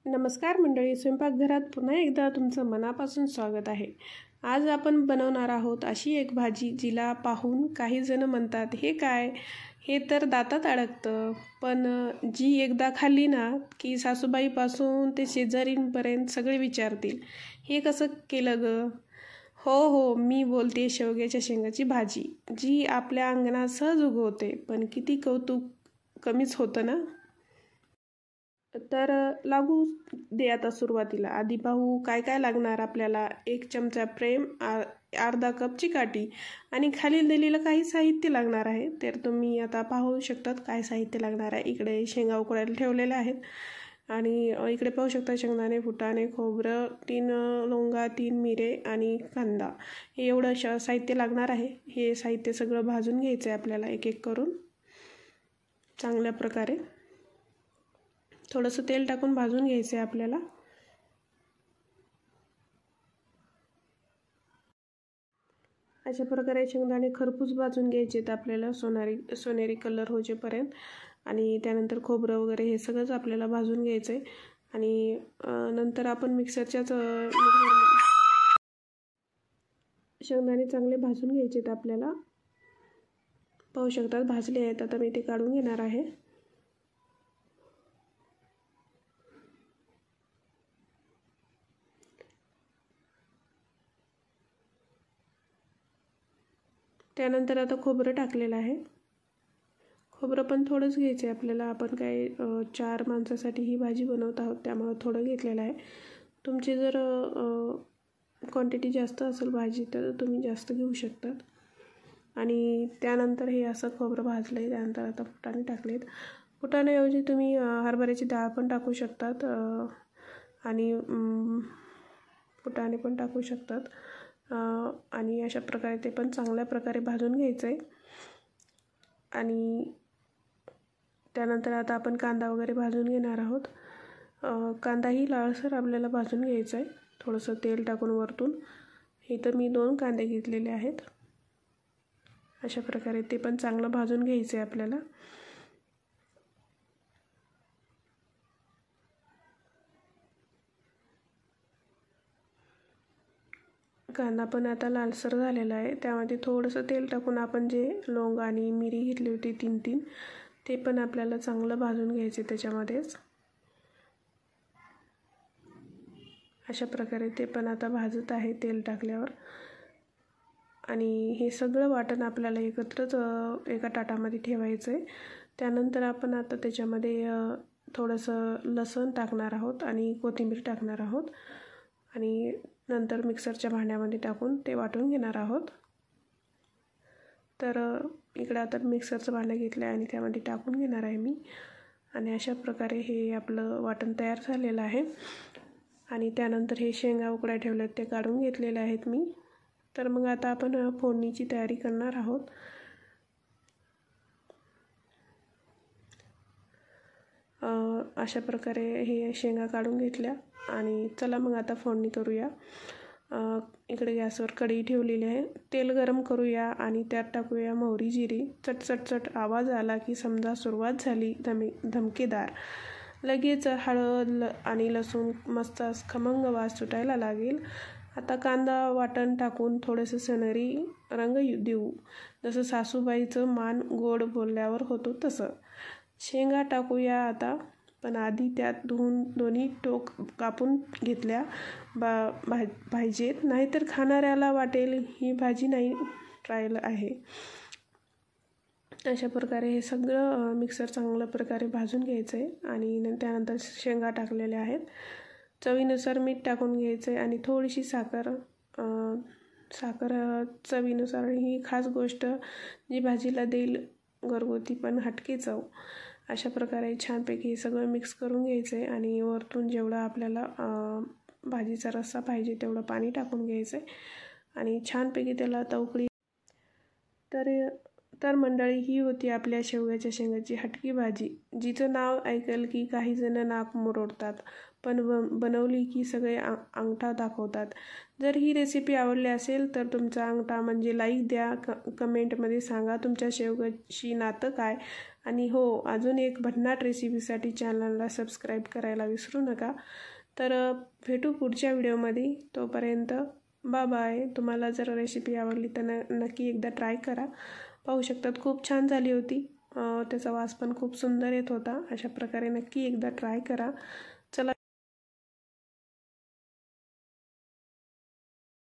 नमस्कार मंडळी, स्वयंपाकघरात पुन्हा एकदा तुमचं मनापासून स्वागत आहे। आज आपण बनवणार आहोत अशी एक भाजी जिला पाहून काही जण म्हणतात हे काय, हे तर दातात अडकतं, पण जी एकदा खाल्ली ना की सासूबाईपासून ते शेजारींपर्यंत सगळे विचारतील हे कसं केलं ग। हो, मी बोलते शेवग्याच्या शेंगाची भाजी, जी आपल्या अंगणात सहज उगवते, पण किती कौतुक कमीच होतं ना। तर लागू दे आता सुरुवातीला। आधी पाहू काय काय लागणार आपल्याला। 1 चमचा प्रेम, अर्धा कप चिकाटी आणि खालील दिलेलं काही साहित्य लागणार आहे। तर तुम्ही आता पाहू शकतात काय साहित्य लागणार आहे। इकडे शेंगा उकळायला ठेवलेल्या आहेत आणि इकडे पाहू शकता शेंगदाणे, फुटाणे, खोबरं, 3 लवंगा, 3 मिरे आणि कांदा, हे एवढं साहित्य लागणार आहे। हे साहित्य सगळं भाजून घ्यायचं आहे आपल्याला एक एक करून चांगल्या प्रकारे। थोडंसं तेल टाकून भाजून घ्यायचं आहे आपल्याला। अशा प्रकारे शेंगदाणे खरपूस भाजून घ्यायचे आहेत आपल्याला सोनेरी कलर होजेपर्यंत। आणि त्यानंतर खोबरं वगैरे हे सगळंच आपल्याला भाजून घ्यायचं आहे। आणि नंतर आपण मिक्सरच्याच शेंगदाणे चांगले भाजून घ्यायचे आहेत आपल्याला। पाहू शकतात भाजले आहेत, आता मी ते काढून घेणार आहे। त्यानंतर आता खोबरं टाकलेलं आहे। खोबरं पण थोडंच घ्यायचं आहे आपल्याला। आपण काय 4 माणसासाठी ही भाजी बनवत आहोत, त्यामुळे थोडं घेतलेलं आहे। तुमची जर क्वांटिटी जास्त असेल भाजी तर तुम्ही जास्त घेऊ शकतात। आणि त्यानंतर हे असं खोबरं भाजलं आहे। त्यानंतर आता फुटाणे टाकलेत। फुटाण्याऐवजी तुम्ही हरभऱ्याची डाळ पण टाकू शकतात आणि फुटाणे पण टाकू शकतात। आणि अशा प्रकारे ते पण चांगल्या प्रकारे भाजून घ्यायचं आहे। आणि त्यानंतर आता आपण कांदा वगैरे भाजून घेणार आहोत। कांदाही लालसर आपल्याला भाजून घ्यायचा आहे, थोडंसं तेल टाकून वरतून। इथं मी 2 कांदे घेतलेले आहेत। अशा प्रकारे ते पण चांगलं भाजून घ्यायचं आहे आपल्याला। कांदा पण आता लालसर झालेला आहे, त्यामध्ये थोडंसं तेल टाकून आपण जे लवंग आणि मिरी घेतली होती 3 ते पण आपल्याला चांगलं भाजून घ्यायचे त्याच्यामध्येच। अशा प्रकारे ते पण आता भाजत आहे तेल टाकल्यावर। आणि हे सगळं वाटण आपल्याला एकत्रच एका ताटामध्ये ठेवायचं आहे। त्यानंतर आपण आता त्याच्यामध्ये थोडंसं लसूण टाकणार आहोत आणि कोथिंबीर टाकणार आहोत आणि नंतर मिक्सरच्या भांड्यामध्ये टाकून ते वाटून घेणार आहोत। तर इकडे आता मिक्सरचं भांडं घेतलं आहे आणि त्यामध्ये टाकून घेणार आहे मी। आणि अशा प्रकारे हे आपलं वाटण तयार झालेलं आहे। आणि त्यानंतर हे शेंगा उकळायला ठेवल्यात ते काढून घेतलेले आहेत मी। तर मग आता आपण फोडणीची तयारी करणार आहोत। अशा प्रकारे हे शेंगा काढून घेतल्या आणि चला मग आता फोडणी करूया। इकडे गॅसवर कढई ठेवलेली आहे, तेल गरम करूया आणि त्यात टाकूया मोहरी, जिरी। चट आवाज आला की समजा सुरुवात झाली धमकेदार। लगेच हळद आणि लसूण मस्त खमंग वास सुटायला लागेल। आता कांदा वाटण टाकून थोडंसं सोनेरी रंग देऊ, जसं सासूबाईचं मान गोड बोलल्यावर होतो तसं। शेंगा टाकूया आता, पण आधी त्यात धुवून दोन्ही टोक कापून घेतल्या पाहिजेत, नाहीतर खाणाऱ्याला वाटेल ही भाजी नाही ट्रायल आहे। अशा प्रकारे हे सगळं मिक्सर चांगल्या प्रकारे भाजून घ्यायचं आहे। आणि त्यानंतर शेंगा टाकलेल्या आहेत। चवीनुसार मीठ टाकून घ्यायचं आहे आणि थोडीशी साखर चवीनुसार। ही खास गोष्ट जी भाजीला देईल घरगुती पण हटके चव। अशा प्रकारे छानपैकी हे सगळं मिक्स करून घ्यायचं आहे आणि वरतून जेवढा आपल्याला भाजीचा रस्सा पाहिजे तेवढं पाणी टाकून घ्यायचं आहे आणि छानपैकी त्याला आता उकळी तर मंडळी, ही होती आपल्या शेवग्याच्या शेंगाची हटकी भाजी, जिचं नाव ऐकल की काही जण नाक मुरडतात, पण बनवली की सगळे अंगठा दाखवतात. जर ही रेसिपी आवडली असेल तर तुमचा अंगठा म्हणजे लाईक द्या, कमेंटमध्ये सांगा तुमच्या शेवगाची नातं काय. आणि हो, अजून एक भन्नाट रेसिपीसाठी चॅनलला सबस्क्राईब करायला विसरू नका. तर भेटू पुढच्या व्हिडिओमध्ये. तोपर्यंत बाय बाय. तुम्हाला जर रेसिपी आवडली तर नक्की एकदा ट्राय करा. पाहू शकतात खूप छान झाली होती. त्याचा वास पण खूप सुंदर येत होता. अशा प्रकारे नक्की एकदा ट्राय करा. चला.